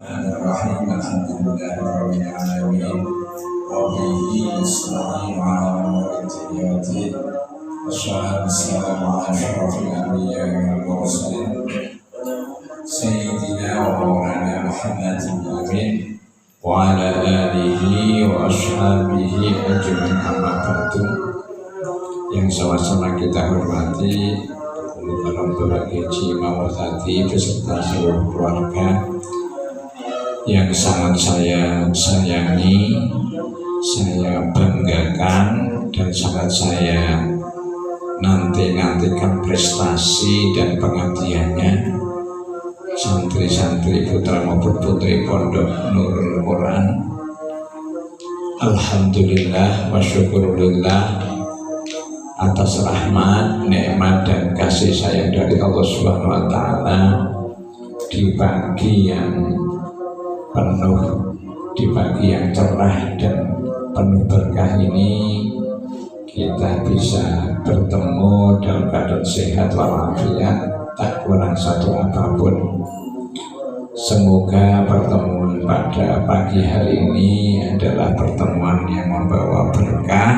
Bismillahirrahmanirrahim. Alhamdulillahirabbil alamin. Wa bihi nasta'in 'ala umuri dunya. Wassalamu ala asyrafil anbiya'i wal mursalin sayyidina wa maulana Muhammadin amin wa ala alihi wa ashabihi ajmain amma ba'du. Yang sama-sama kita hormati Bapak Haji Mawatati beserta seluruh keluarga yang sangat saya sayangi, saya banggakan, dan sangat saya nantikan prestasi dan pengabdiannya santri-santri putra maupun putri Pondok Nurul Quran. Alhamdulillah wa syukurillah atas rahmat, nikmat dan kasih sayang dari Allah Subhanahu wa taala di pagi yang penuh, di pagi yang cerah dan penuh berkah ini kita bisa bertemu dalam keadaan sehat walafiat, tak kurang satu apapun. Semoga pertemuan pada pagi hari ini adalah pertemuan yang membawa berkah,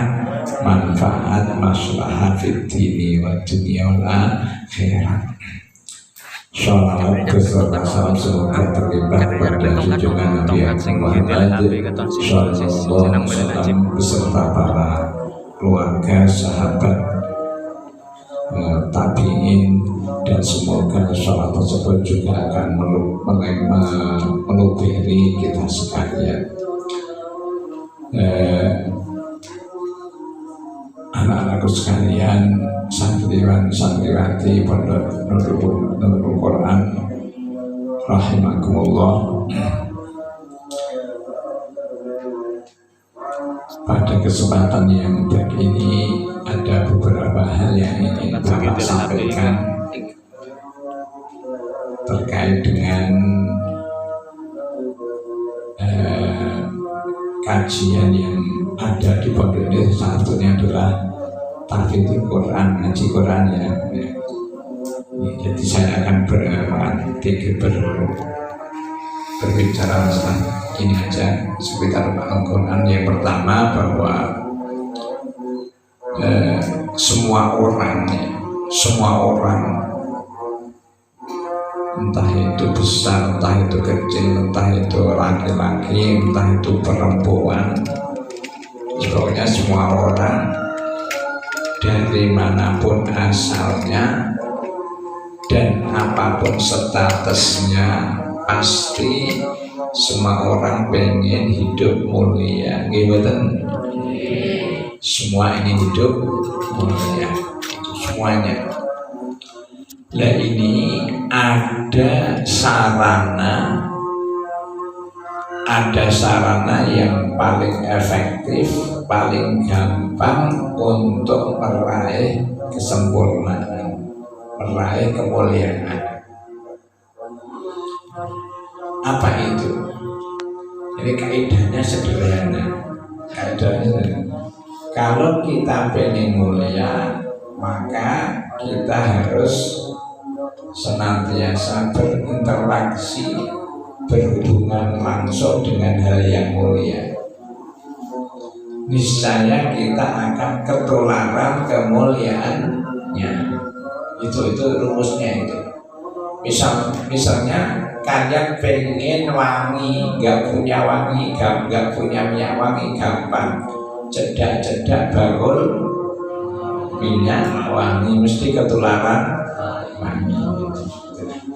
manfaat, maslahah fid dini wa dunya wal akhirat. Shalawat beserta salam semoga terlibat pada junjungan Nabi Muhammad sallallahu alaihi wasallam beserta para keluarga, sahabat, tabiin, dan semoga sholat tersebut juga akan melubiri kita sekalian. Anak-anakku sekalian, santriwan santriwati Pondok Nurul Quran rahimakumullah. Pada kesempatan yang baik ini ada beberapa hal yang ingin Bapak sampaikan terkait dengan kajian yang ada di pondok ini. Salah satunya adalah tahfidzul Quran, ngaji Quran ya. Jadi saya akan berbicara tentang ini aja seputar Al-Quran. Yang pertama bahwa semua orang entah itu besar, entah itu kecil, entah itu laki-laki, entah itu perempuan, pokoknya semua orang dari manapun asalnya dan apapun statusnya, pasti semua orang pengen hidup mulia. Gimana? Semua ingin hidup mulia, semuanya. Lah ini ada sarana yang paling efektif, paling gampang untuk meraih kesempurnaan, meraih kemuliaan. Apa itu? Ini kaidahnya sederhana. Kalau kita pengen mulia, maka kita harus senantiasa berinteraksi, berhubungan langsung dengan hal yang mulia. Niscaya kita akan ketularan kemuliaannya. Itu rumusnya itu. Misalnya kalian pengen wangi, gak punya minyak wangi, gampang. Cedak bakul minyak wangi, mesti ketularan wangi.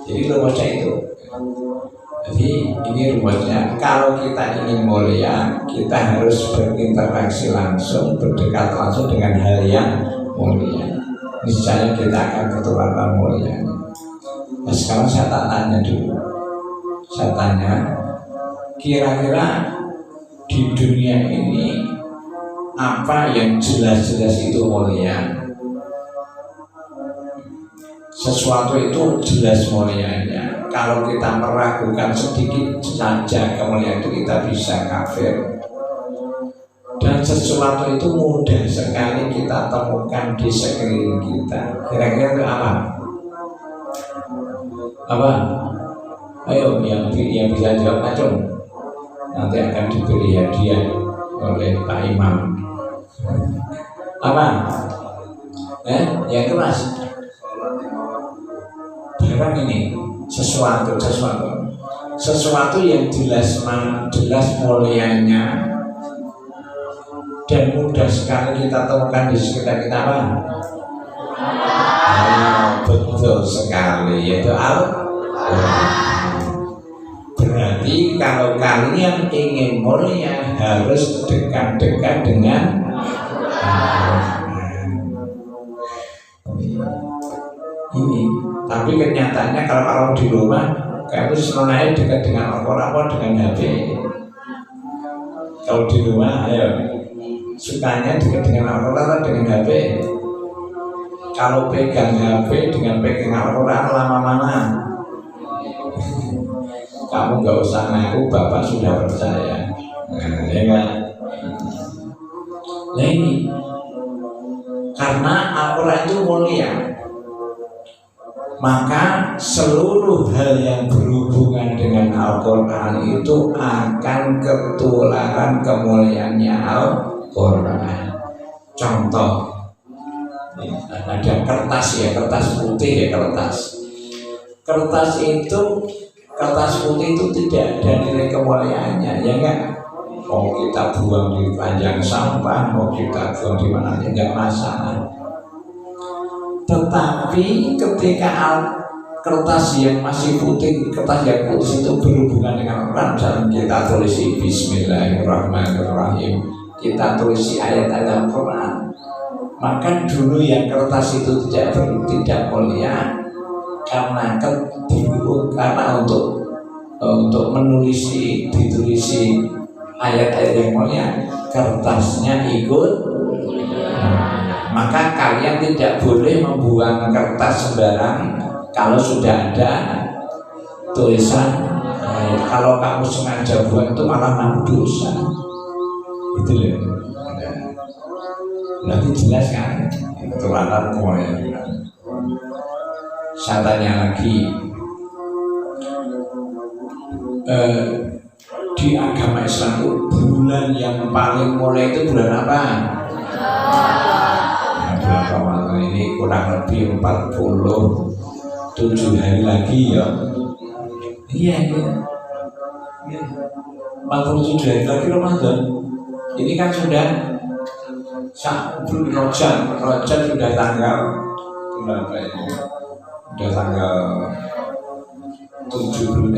Jadi rumusnya itu. Jadi ini rumusnya. Kalau kita ingin mulia, kita harus berinteraksi langsung, berdekat langsung dengan hal yang mulia. Niscaya kita akan ketularan mulia. Nah, sekarang saya tanya dulu. Saya tanya, kira-kira di dunia ini apa yang jelas-jelas itu mulia? Sesuatu itu jelas mulianya. Kalau kita meragukan sedikit saja kemuliaan itu, kita bisa kafir. Dan sesuatu itu mudah sekali kita temukan di sekeliling kita. Kira-kira itu apa? Ayo yang bisa jawab acung. Nanti akan diberi hadiah oleh Pak Imam. Apa? Yang keras. Barang ini sesuatu yang jelas mulianya dan mudah sekali kita temukan di sekitar kita, apa? Betul sekali, yaitu Al-Quran. Berarti kalau kalian ingin mulia harus dekat-dekat dengan ini. Tapi kenyataannya kalau di rumah kamu semuanya dekat dengan Al-Quran, dengan HP. Kalau di rumah, ayo sukanya dekat dengan Al-Quran dengan HP. Kalau pegang HP dengan pegang Al-Quran lama mana? Kamu nggak usah ngaku, Bapak sudah percaya. Ya kan? Nah ini karena Al-Quran itu mulia, maka seluruh hal yang berhubungan dengan Al-Quran itu akan ketularan kemuliaannya Al-Quran. Contoh, ada kertas ya, kertas putih ya, kertas putih itu tidak ada nilai kemuliaannya, ya enggak? Mau kita buang di keranjang sampah, mau kita buang di mana, enggak masalah. Tetapi ketika kertas yang masih putih, kertas yang putih itu berhubungan dengan Al-Quran, misalnya kita tulisi Bismillahirrahmanirrahim, kita tulisi ayat-ayat Al-Quran, maka dulu yang kertas itu tidak mulia karena untuk ditulisi ayat-ayat yang mulia, kertasnya ikut. Maka kalian tidak boleh membuang kertas sembarang kalau sudah ada tulisan. Kalau kamu sengaja buang itu malah nambah dosa. Itu loh. Nanti jelas kan? Ketularan kemuliaan. Saya tanya lagi, di agama Islam itu bulan yang paling mulia itu bulan apa? Bulan Ramadan ini kurang lebih 47 hari lagi ya. Iya. 47 hari lagi Ramadan. Ini kan sudah Rojab sudah tanggal berapa ini? Sudah tanggal 12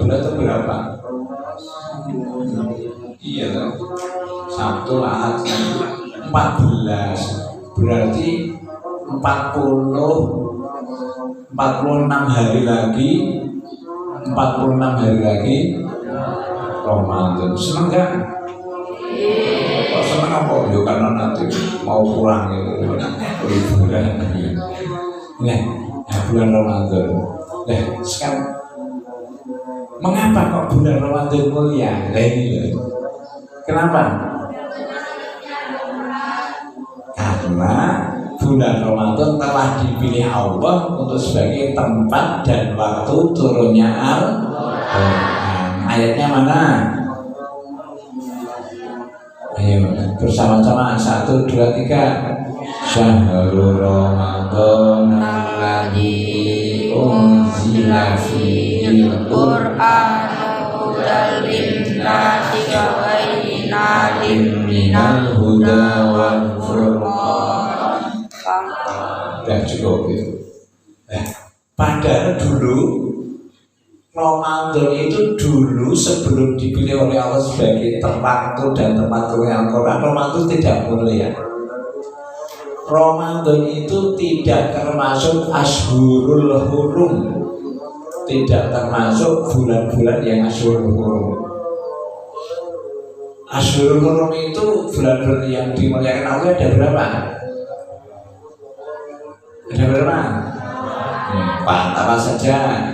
atau berapa? Iya toh. Sabtu Ahad 14. Berarti 46 hari lagi. 46 hari lagi Ramadan. Senang kan? Kok senang apa? Ya karena nanti mau pulang gitu. Liburan. Nah, bulan Ramadan. Nah, sekarang mengapa kok bulan Ramadan mulia? Kenapa? Karena bulan Ramadan telah dipilih Allah untuk sebagai tempat dan waktu turunnya Al-Quran. Ayatnya mana? Ayo bersama-sama 1, 2, 3. Syahrul Ramadan alladzi unzila fihil Qur'an hudal linnasi wa bayyinatin minal huda wal furqan. Dan cukup itu. Padahal dulu Ramadan itu sebelum dipilih oleh Allah sebagai tempat dan tempat turunnya Al-Quran, Ramadan tidak mulia. Ramadan itu tidak termasuk Ashhurul Hurum, tidak termasuk bulan-bulan yang Ashhurul Hurum. Ashhurul Hurum itu bulan-bulan yang dimuliakan Allah ada berapa? Ada berapa? 4 apa saja?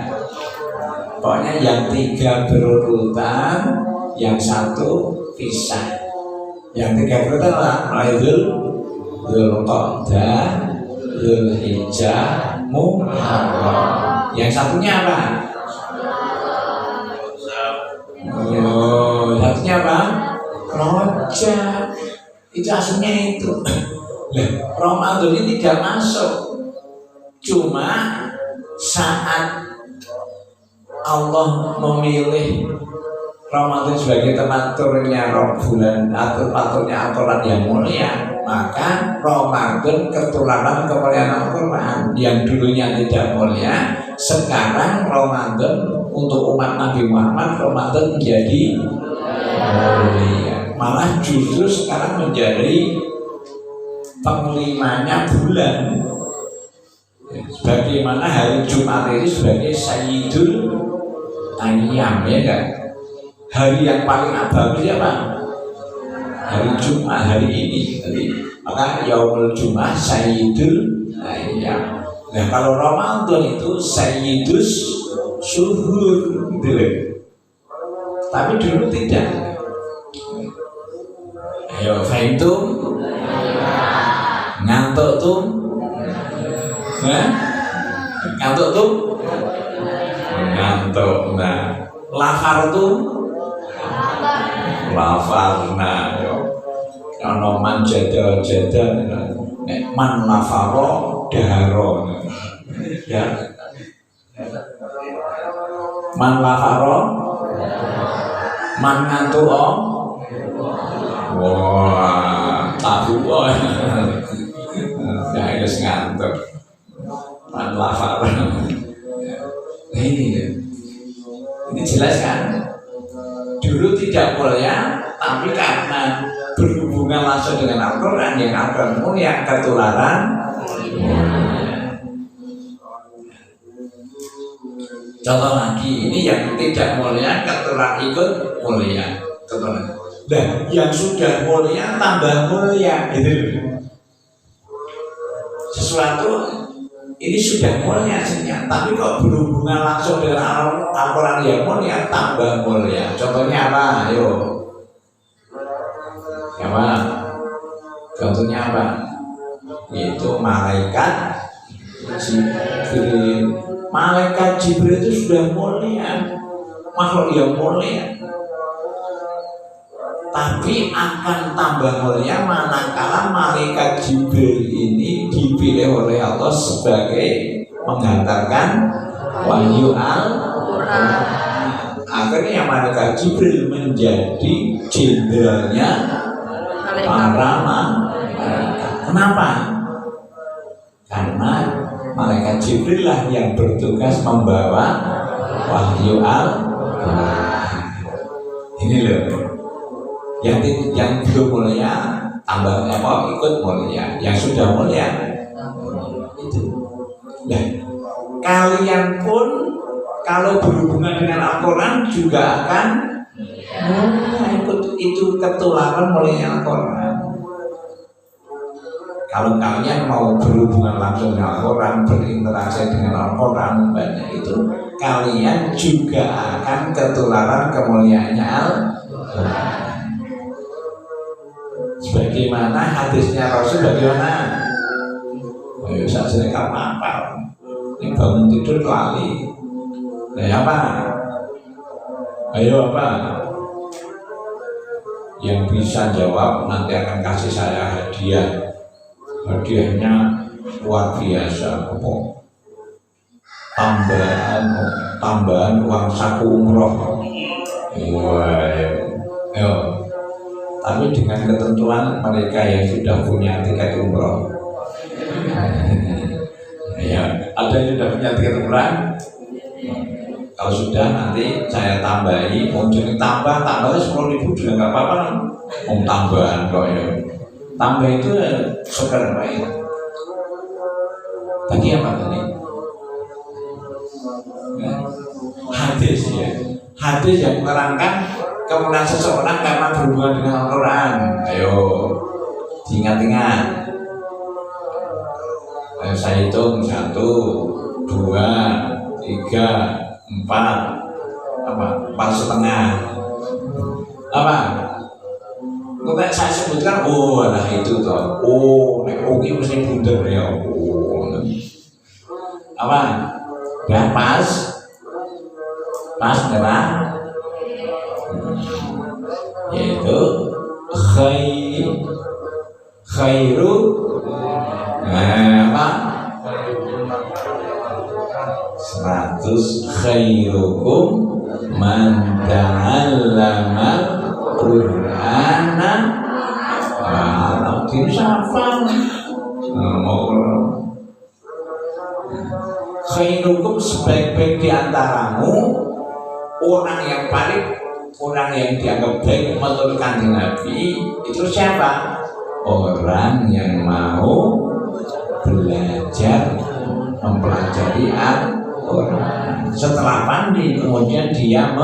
Pokoknya yang 3 berurutan, yang 1 pisah. Yang 3 berurutan adalah Dzulqa'dah, Dzulhijjah, Muharram. Yang satunya apa? artinya apa? Rojak. Itu aslinya itu. Ramadan ini tidak masuk. Cuma saat Allah memilih Ramadan sebagai tempat turunnya bulan atau paturnya Al-Quran yang mulia, maka Ramadan ketularan kemuliaan Al-Quran yang dulunya tidak mulia, sekarang Ramadan untuk umat Nabi Muhammad Ramadan menjadi mulia. Malah justru sekarang menjadi penglimanya bulan. Sebagaimana hari Jumat itu sebagai Sayyidul Ayyam, ya kan? Hari yang paling bagus apa? Hari Jumat, hari ini. Maka Yaumul Jumat Sayyidul Ayyam. Nah kalau Ramadan itu Sayyidus Syuhur gitu. Tapi dulu tidak. Ayo, fahimtum? Ngantuk tuh? Ngantuk tuh? Ngantuk. Nah, lafar tuh? Lafar. Nah, ono man jada man lafaro daharo. Ya. Man lafaro man ngantuk om. Wah, tahu boy. Ya harus ngantuk. Man lafar. Ini jelas kan? Dulu tidak mulia, tapi karena berhubungan langsung dengan Al-Quran, yang Al-Quran mulia, ketularan mulia. Contoh lagi, ini yang tidak mulia, ketularan ikut mulia. Ketularan. Dan yang sudah mulia tambah mulia, gitu. Sesuatu ini sudah mulia sebenarnya, tapi kok berhubungan langsung dengan Al-Quran yang mulia tambah mulia. Contohnya apa? Ayo. Apa? Contohnya apa? Itu malaikat Jibril. Malaikat Jibril itu sudah mulia, makhluk yang mulia. Tapi akan tambah mulia manakala malaikat Jibril ini dipilih oleh Allah sebagai menghantarkan wahyu Al-Quran. Akhirnya malaikat Jibril menjadi jenderalnya para malaikat. Kenapa? Karena malaikat Jibril lah yang bertugas membawa wahyu Al-Quran. Ini loh. Yang belum mulia tambah apa ikut mulia, yang sudah mulia itu. Nah, kalian pun kalau berhubungan dengan Al-Quran juga akan mulia, ikut itu ketularan mulia Al-Quran. Kalau kalian mau berhubungan langsung dengan Al-Quran, berinteraksi dengan Al-Quran banyak itu, kalian juga akan ketularan kemuliaannya Al-Quran. Sebagaimana hadisnya Rasul bagaimana? Ayo saya sering apa? Ini bangun tidur lali. Nah apa? Ayo apa? Yang bisa jawab nanti akan kasih saya hadiah. Hadiahnya luar biasa. Tambahan uang saku umroh. Ayo. Tapi dengan ketentuan mereka yang sudah punya tiket umroh. Ya, ada yang sudah punya tiket umroh. Kalau sudah nanti saya tambahi, mau jadi tambah 10.000 juga nggak apa-apa. Mau tambahan kok ya. Tambah itu sekedar baik. Tadi apa tadi? Hadis ya. Hadis yang menerangkan kemudian seseorang karena berhubungan dengan Al-Quran. Ayo diingat-ingat. Ayo saya hitung 1, 2, 3, 4. Apa? 4,5. Apa? Kalau saya sebutkan, oh nah itu toh. Oh, nek oke mesti bunder ya. Oh. Apa? Ya pas berapa? man ta'allama Qur'ana disafal khairukum sebaik-baik di antaramu, orang yang dianggap baik menurut Kanjeng Nabi itu siapa? Orang yang mau belajar mempelajari Al-Quran. Setelah pandai kemudian dia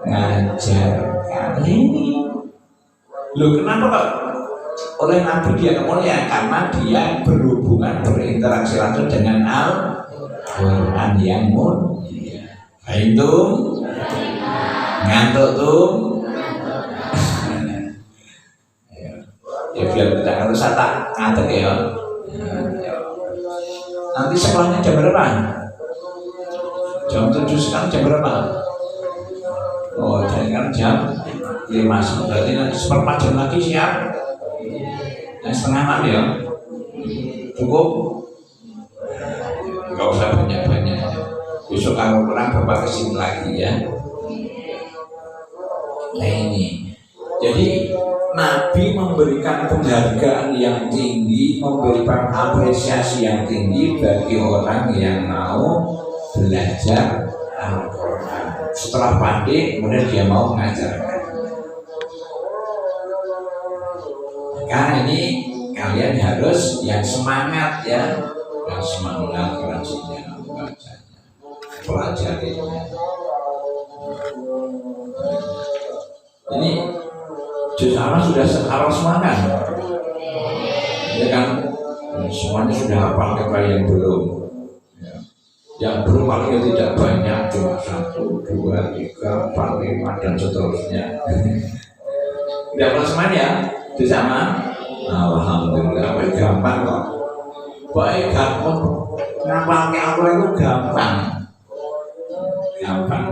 mengajarkan ini. Loh, kenapa kok oleh Nabi dia kemuliaan? Karena dia berhubungan berinteraksi langsung dengan Al-Quran yang mulia. Itu ngantuk tuh. Ya biar kita harus tak ngantuk ya. Nanti sekolahnya jam berapa? Jam 7 sekarang jam berapa? Oh, jadi kan jam 5. Berarti nanti seperempat jam lagi siap. Yang setengah 6 ya. Cukup? Enggak usah banyak-banyak. Besok kalau kurang Bapak kesini lagi ya. Nah ini. Jadi Nabi memberikan penghargaan yang tinggi, memberikan apresiasi yang tinggi bagi orang yang mau belajar Al-Quran. Setelah pandai, kemudian dia mau mengajarkan. Karena ini kalian harus yang semangat ya, yang semangat rajinnya membacanya, pelajarinya. Ini Jusana sudah harus semangat, ya kan? Semuanya sudah hafal kepada yang belum. Ya. Yang belum paling tidak banyak, cuma 1, 2, 3, 4, 5 dan seterusnya. Tidak perlu semuanya, itu sama. Alhamdulillah, gampang kok. Baik gampang, ngapal ke aku itu gampang,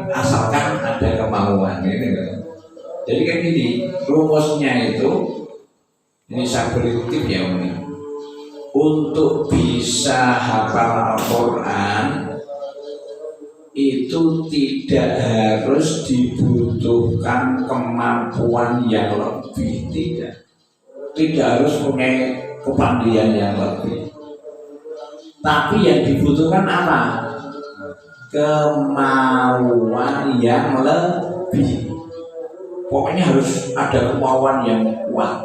asalkan ada kemauan ini kan. Jadi kan ini rumusnya itu, ini saya beri tip ya ini. Untuk bisa hafal Al-Quran itu tidak harus dibutuhkan kemampuan yang lebih, tidak harus punya kepandaian yang lebih. Tapi yang dibutuhkan apa? Kemauan yang lebih. Pokoknya harus ada kemauan yang kuat.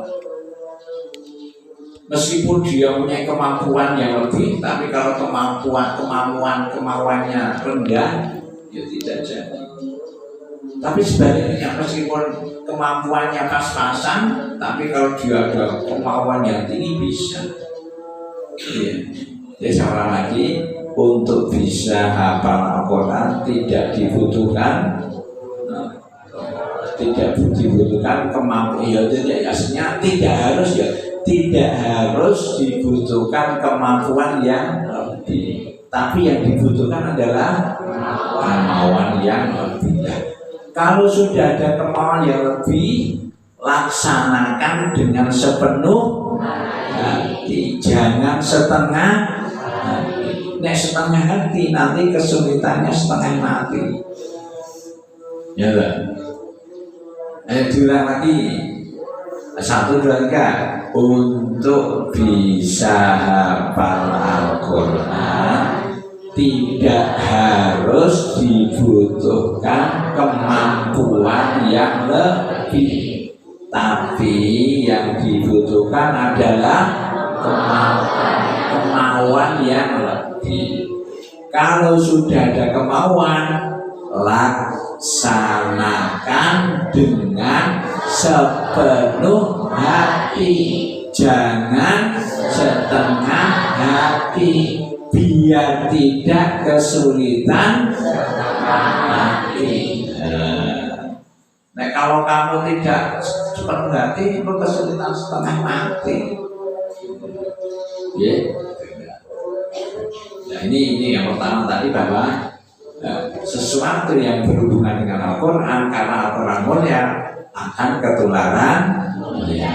Meskipun dia punya kemampuan yang lebih, tapi kalau kemauannya rendah, ya tidak jadi. Tapi sebaliknya, meskipun kemampuannya pas-pasan, tapi kalau dia ada kemauan yang tinggi bisa. Ya. Jadi sekali lagi, untuk bisa hafal Al-Quran tidak dibutuhkan kemampuan, ya aslinya tidak harus dibutuhkan kemampuan yang lebih, tapi yang dibutuhkan adalah kemauan yang lebih. Kalau sudah ada kemauan yang lebih, laksanakan dengan sepenuh hati, jangan setengah hati. Nek setengah hati nanti kesulitannya setengah mati. Ya lah. Diulang lagi 1, 2, 3. Untuk bisa hafal Al-Quran tidak harus dibutuhkan kemampuan yang lebih, tapi yang dibutuhkan adalah kemauan yang lebih. Kalau sudah ada kemauan, laksanakan dengan sepenuh hati, jangan setengah hati, biar tidak kesulitan hati. Nah, kalau kamu tidak sepenuh hati, itu kesulitan setengah mati. Ya. Nah, ini yang pertama tadi bahwa sesuatu yang berhubungan dengan Al-Quran, karena Al-Quran mulia akan ketularan mulia.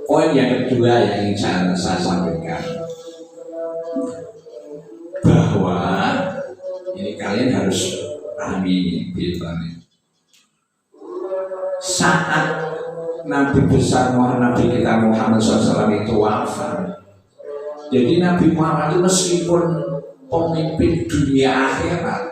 Poin yang kedua yang ingin saya sampaikan, bahwa ini kalian harus Amin. Saat Nabi besar Nabi kita Muhammad SAW itu wafat. Jadi Nabi Muhammad itu meskipun pemimpin dunia akhirat,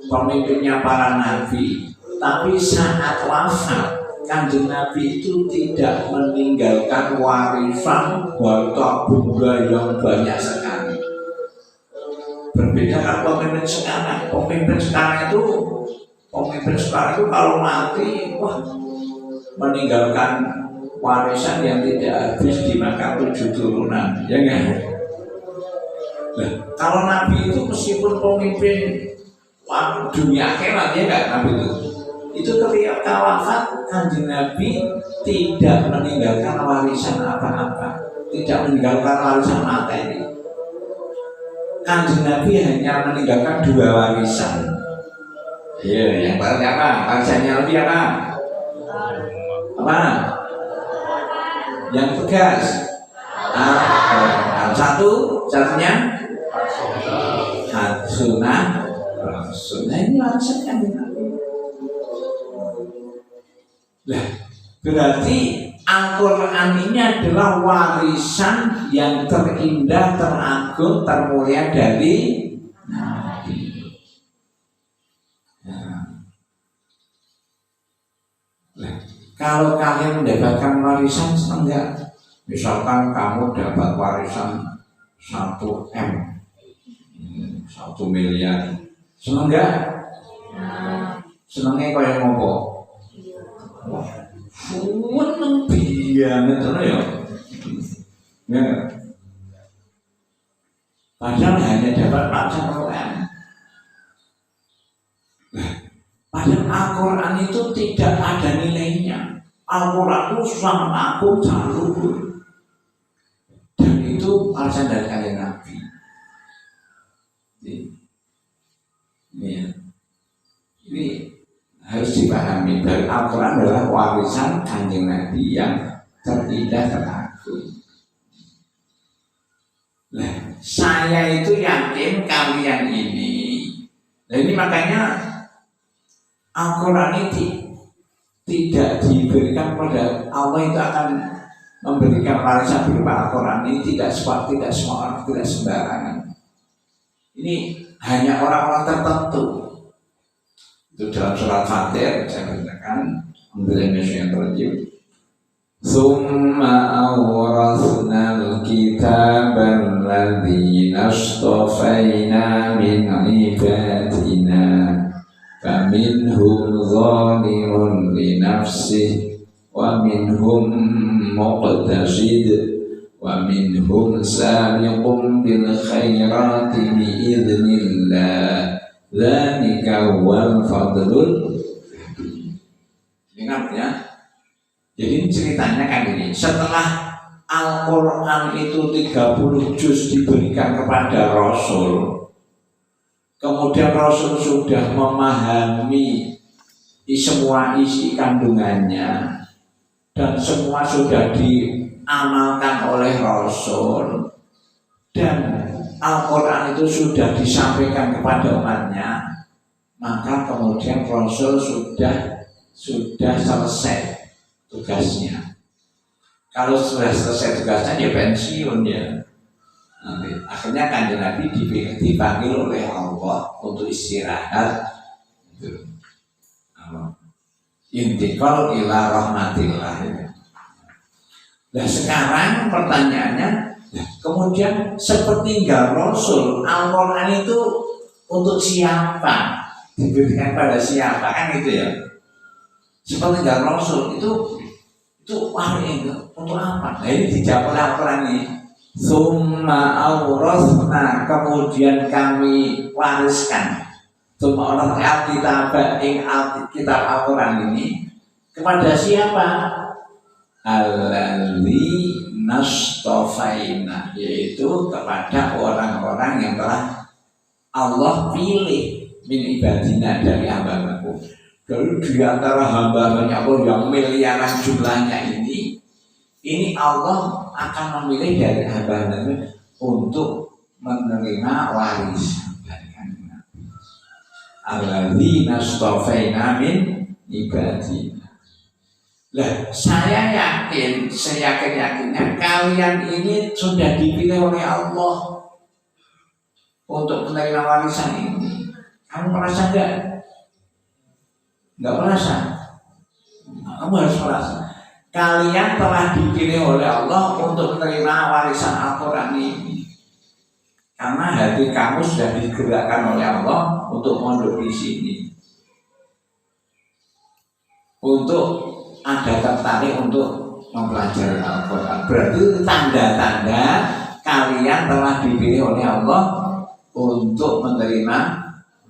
pemimpinnya para nabi, tapi saat wafat Kanjeng Nabi itu tidak meninggalkan warisan harta benda yang banyak sekali. Berbeda dengan pemimpin sekarang. Pemimpin sekarang itu kalau mati, wah, meninggalkan warisan yang tidak habis dimakan 7 turunan, ya kan? Nah, kalau Nabi itu meskipun pemimpin dunia akhirat, ya kan, Nabi itu ketika wafat Kanjeng Nabi tidak meninggalkan warisan apa-apa, tidak meninggalkan warisan materi. Kanjeng Nabi hanya meninggalkan 2 warisan. Iya, yang paling apa? Warisannya Nabi apa? Apa? Yang tegas. Satunya sunnah. Sunnah ini warisan Kanjeng Nabi. Nah, berarti Al-Quran ini adalah warisan yang terindah, teragung, termulia dari Nabi. Nah, kalau kalian mendapatkan warisan, senang enggak? Misalkan kamu dapat warisan 1 M, 1 miliar, senang enggak? Senangnya kau yang ngomong. Seneng banget ya. Padahal hanya dapat 4 M. Padahal Al-Quran itu tidak ada nilainya. Al-Quran itu sangat agung, sangat luhur. Dan itu alasan dari Kanjeng Nabi. Ini harus dipahami bahwa Al-Quran adalah warisan Kanjeng Nabi yang terindah, teragung. Nah, saya itu yakin kalian ini. Nah, ini makanya Al-Quran ini tidak diberikan pada Allah, itu akan memberikan warisan berupa Al-Quran ini tidak semua orang, tidak sembarangan. Ini hanya orang-orang tertentu. Itu dalam surat Fatir saya katakan, Tsumma awrasnal kitaba alladzina astafaina min ibadina faminhum zalimun li nafsihi wa minhum muqtasid wa minhum sabiqun bil khairati bi idznillah. Dzalika wal fadlul. Ingat ya. Jadi ceritanya kan ini, setelah Al-Quran itu 30 juz diberikan kepada Rasul, kemudian Rasul sudah memahami semua isi kandungannya dan semua sudah diamalkan oleh Rasul, dan Al-Quran itu sudah disampaikan kepada umatnya, maka kemudian Rasul sudah selesai tugasnya. Kalau sudah selesai tugasnya, dia pensiun ya. Nanti akhirnya Kanjeng Nabi dipanggil oleh Allah untuk istirahat. Intikal ila rahmatillah. Nah, sekarang pertanyaannya, kemudian sepertinggal Rasul, Al-Quran itu untuk siapa? Diberikan pada siapa? Kan gitu ya. Sepertinggal Rasul itu wahyu untuk apa? Nah, ini dijawab oleh Al-Quran ini. Tsumma awrasna, kemudian kami wariskan. Tsumma awrasna kitab Al-Quran ini kepada siapa? Alladzi nastafaina, yaitu kepada orang-orang yang telah Allah pilih min ibadina, dari hamba-hambaku. Dari di antara hamba-hambanya Allah yang miliaran jumlahnya ini Allah akan memilih dari hamba-hambanya untuk menerima warisan dari Kanjeng Nabi. alladzina astafaina min ibadina. Lah, saya yakin, seyakin-yakinnya kalian ini sudah dipilih oleh Allah untuk menerima warisan ini. Kamu merasa enggak? Enggak merasa? Kamu harus merasa. Kalian telah dipilih oleh Allah untuk menerima warisan Al-Quran ini. Karena hati kamu sudah digerakkan oleh Allah untuk mondok di sini. Untuk ada tertarik untuk mempelajari Al-Quran. Berarti itu tanda-tanda kalian telah dipilih oleh Allah untuk menerima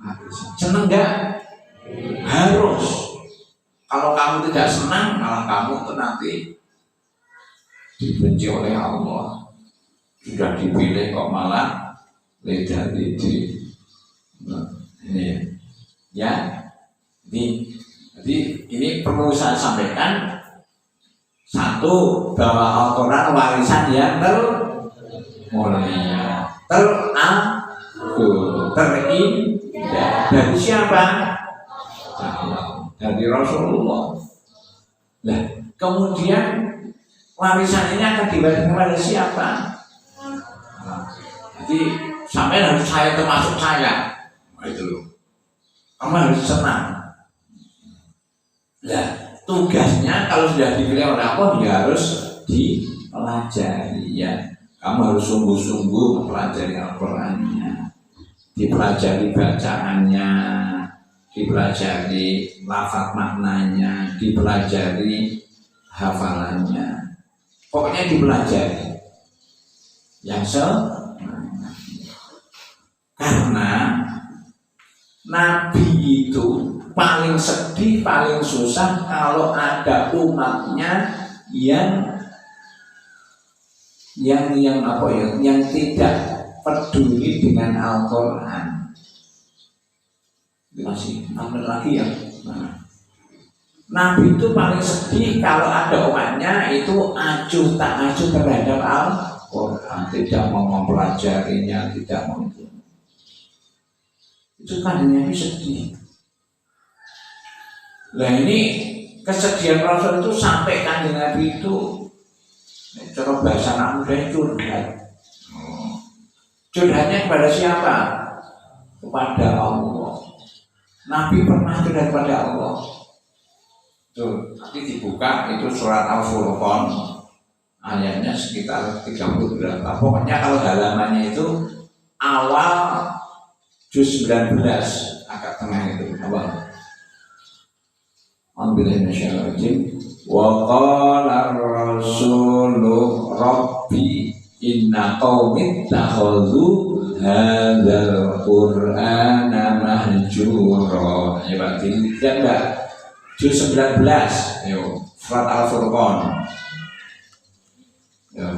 warisan. Senang enggak? Harus. Kalau kamu tidak senang, malah kamu itu nanti dibenci oleh Allah. Sudah dipilih kok malah lidah-lidah. Nah, ini ya. Jadi ini perlu saya sampaikan. Satu, bahwa Al-Quran warisan yang termulia, teragung, terindah. Dari siapa? Dari Rasulullah. Nah, kemudian warisan ini akan dibagi kepada siapa? Jadi sampai harus saya termasuk saya. Itu loh. Kamu harus senang. Nah, tugasnya kalau sudah dipilih oleh Allah ya harus dipelajari ya. Kamu harus sungguh-sungguh mempelajari Al-Qur'annya, dipelajari bacaannya, dipelajari lafaz maknanya, dipelajari hafalannya. Pokoknya dipelajari. Yang karena Nabi itu paling sedih, paling susah kalau ada umatnya yang tidak peduli dengan Al-Quran. Masih ambil lagi ya. Nabi itu paling sedih kalau ada umatnya itu acuh tak acuh terhadap Al-Quran, tidak mau mempelajarinya, tidak mau itu kan Nabi sedih. Nah ini kesedihan Rasul itu sampai kanjeng Nabi itu cara bahasa anak muda itu curhat. Curhatnya kepada siapa? Kepada Allah. Nabi pernah curhat kepada Allah. Tuh, nanti dibuka itu surat Al-Furqan, ayatnya sekitar 30 berapa. Pokoknya kalau halamannya itu awal juz 19 agak tengah itu awal. Alhamdulillahirrahmanirrahim. Wa qala ar-rasulu rabbi inna qaumi ittakhadhu hadzal qur'ana mahjura. Ya Pak, tidak enggak? Juz 19. Ayo, surat Al-Furqan. Ya.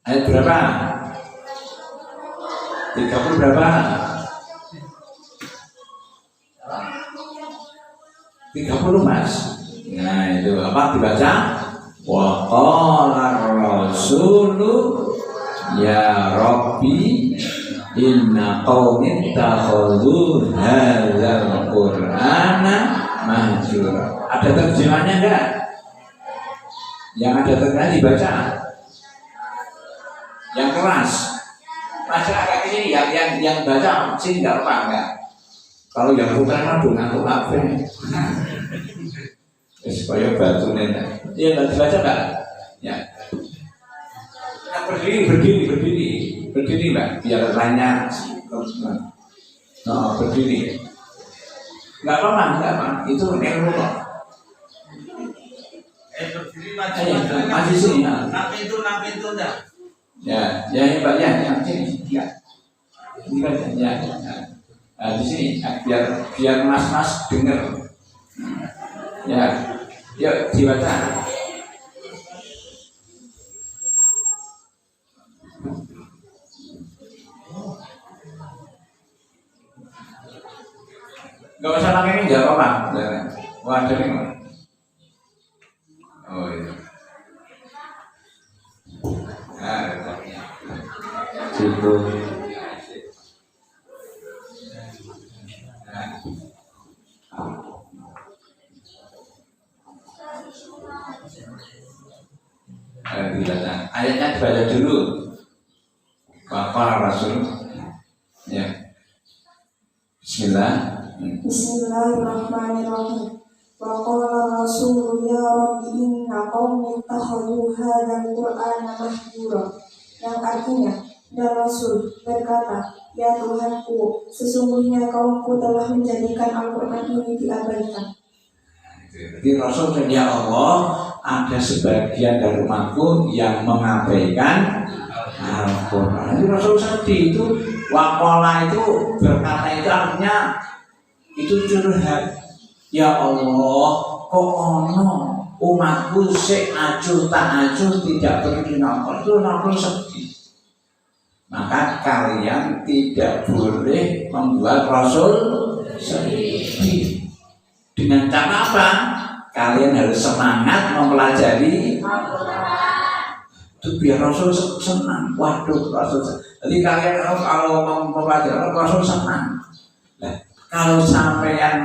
Ayat berapa? 30 berapa? 30 Mas. Nah itu apa dibaca? Wa qala ar-rasulu ya rabbi inna qaumi ittakhadhu hadzal qur'ana mahjura. Ada terjemahannya enggak? Yang ada terjemahan dibaca. Yang keras. Masyarakat ini yang baca sih enggak apa enggak. Kalau yang bukan mah ngantuk apa? Supaya batu nenek. Iya nggak dibaca nggak? Ya. Nah, berdiri mbak. Biar tanya. Oh, berdiri. Nggak apa-apa. Itu ilmu kok. Berdiri masih sini. Napi itu enggak? Ya mbak ya, sini. Ya. Ini kan ya. Nah, di sini biar mas dengar. Ya, yuk dibaca. Gak usah pakai ini, gak apa-apa. Wah, ada nih. Oh iya. Nah, cukup. dibaca. Ayatnya dibaca dulu. Waqala Rasul. Ya. Bismillah. Bismillahirrahmanirrahim. Wa qala Rasul ya Rabbi inna qaumi ittakhadhu hadzal Qur'ana mahjura. Yang artinya, dan Rasul berkata, ya Tuhanku, sesungguhnya kaumku telah menjadikan Al-Quran ini diabaikan. Jadi Rasul dan ya Allah, ada sebagian dari umatku yang mengabaikan Al-Quran. Jadi Rasul sedih itu, waqala itu berkata itu artinya itu curhat. Ya Allah, kok ono umatku sik acuh tak acuh tidak pergi nongkrong, itu Rasul sedih. Maka kalian tidak boleh membuat Rasul sedih. Dengan cara apa? Kalian harus semangat mempelajari itu biar Rasul senang. Waduh, Rasul senang. Jadi kalian kalau mempelajari Rasul senang. Nah, kalau sampeyan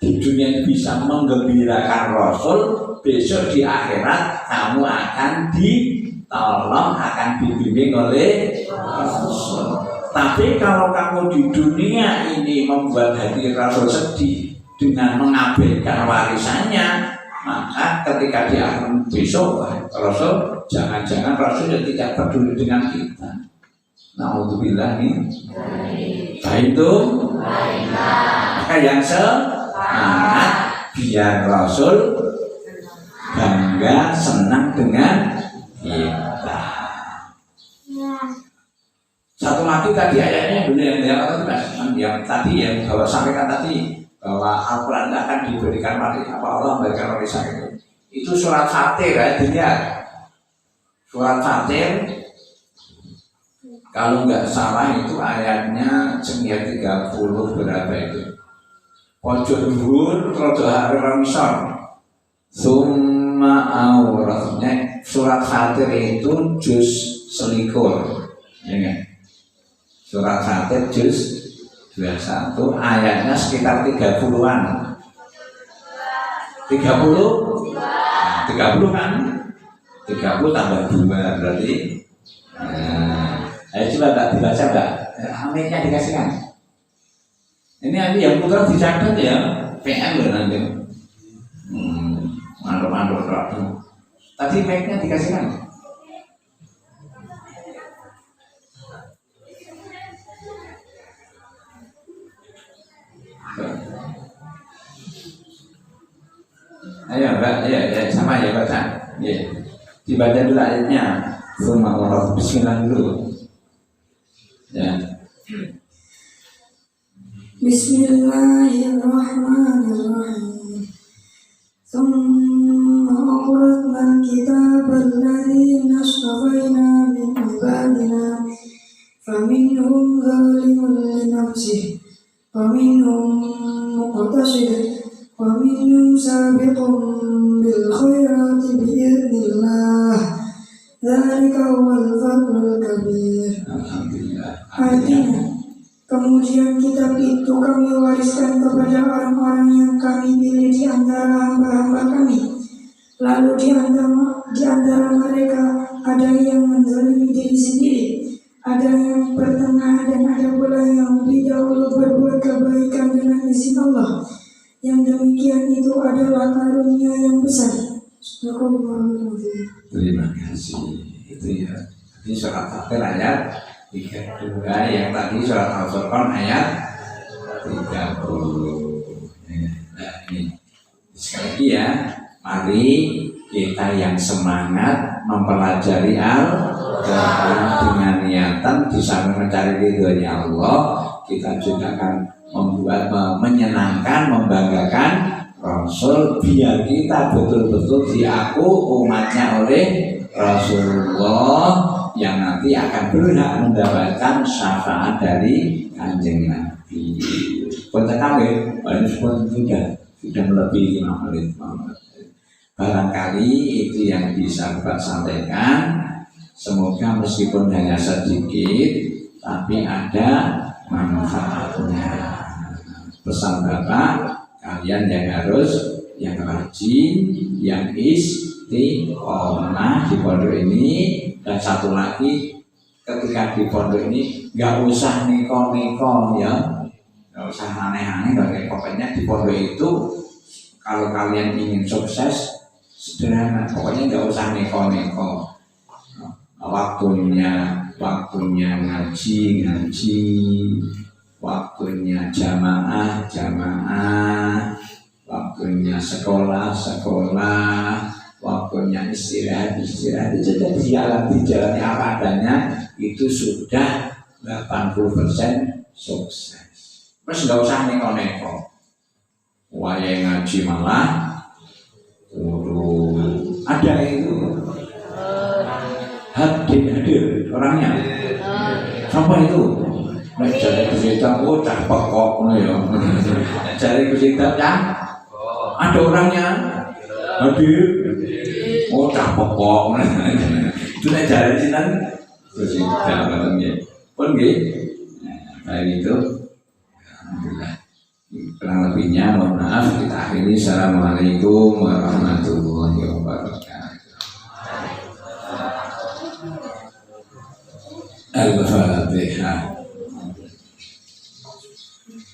di dunia bisa menggembirakan Rasul, besok di akhirat kamu akan ditolong, akan dibimbing oleh Rasul. Tapi kalau kamu di dunia ini membuat hati Rasul sedih dengan mengabaikan warisannya, maka ketika di akhirat besok Rasul, jangan-jangan Rasul yang tidak peduli dengan kita. Na'udzubillah nih. Itu maka yang semangat biar Rasul bangga senang dengan kita. Satu lagi tadi ayatnya benar yang tadi yang bawa sampaikan tadi bahwa Al-Quran akan diberikan apa Allah memberikan warisan itu surat Fatir ya, dilihat surat Fatir kalau nggak salah itu ayatnya sekitar 30 berapa itu pojok dhuwur rada arep misor summa auratnya surat Fatir itu juz 21 ya. Surat Fatir juz 21 ayatnya sekitar 30-an 30 kan 30 tambah 2 berarti ayo coba tak dibaca enggak aminnya dikasihkan ini nanti yang putar dicatat ya PM loh nanti mantuk-mantuk tadi mic-nya dikasihkan ayo mbak, ya sama ya baca ya. Dibaca dulu ayatnya Suma Allah bismillah dulu ya. Bismillahirrahmanirrahim. Tsumma awratna al-kitaba alladhina astafaina min ibadina faminhum zalimun li nafsihi wa minhum muqtasid wa minhum sabiqun bil khairati bi'idznillah dzalika huwal fadlul kabir. Alhamdulillah. Artinya, kemudian kitab itu kami wariskan kepada orang-orang yang kami pilih di antara hamba-hamba kami. Lalu di antara mereka ada yang menzalimi diri sendiri, ada yang bertengah dan ada pula yang lebih dahulu berbuat kebaikan dengan izin Allah. Yang demikian itu adalah karunia yang besar. Terima kasih. Itu ya. Ini surat Fatir ayat 32 yang tadi surat Al-Furqan ayat 30. Nah ini sekali lagi ya, mari kita yang semangat mempelajari Al-Quran dengan niatan di samping mencari ridhonya Allah, kita juga akan membuat menyenangkan, membanggakan Rasul biar kita betul-betul diaku umatnya oleh Rasulullah yang nanti akan berhak mendapatkan syafaat dari Kanjeng Nabi. Konten kami, ini sudah melebihi 5 menit. Barangkali itu yang bisa Bapak sampaikan. Semoga meskipun hanya sedikit, tapi ada manfaatnya. Pesan Bapak, kalian yang harus yang rajin, yang istiqomah di pondok ini. Dan satu lagi, ketika di pondok ini nggak usah neko-neko ya, nggak usah aneh-aneh. Pokoknya di pondok itu kalau kalian ingin sukses sederhana, pokoknya nggak usah neko-neko. Waktunya ngaji, waktunya jamaah, waktunya sekolah, waktunya istirahat. Itu dijalani apa adanya, itu sudah 80% sukses. Terus nggak usah neko-neko. Wayang ngaji malah ada itu hadir orangnya. Siapa itu? Nek jare berita cah pekok ngono ya. Jare berita cah ada orangnya hadir. Cah pekok. Itu nek jare sinten berita ngoten nggih. Pun nggih. Nah, itu alhamdulillah. Kurang lebihnya mohon maaf, kita akhiri. Assalamualaikum warahmatullahi wabarakatuh.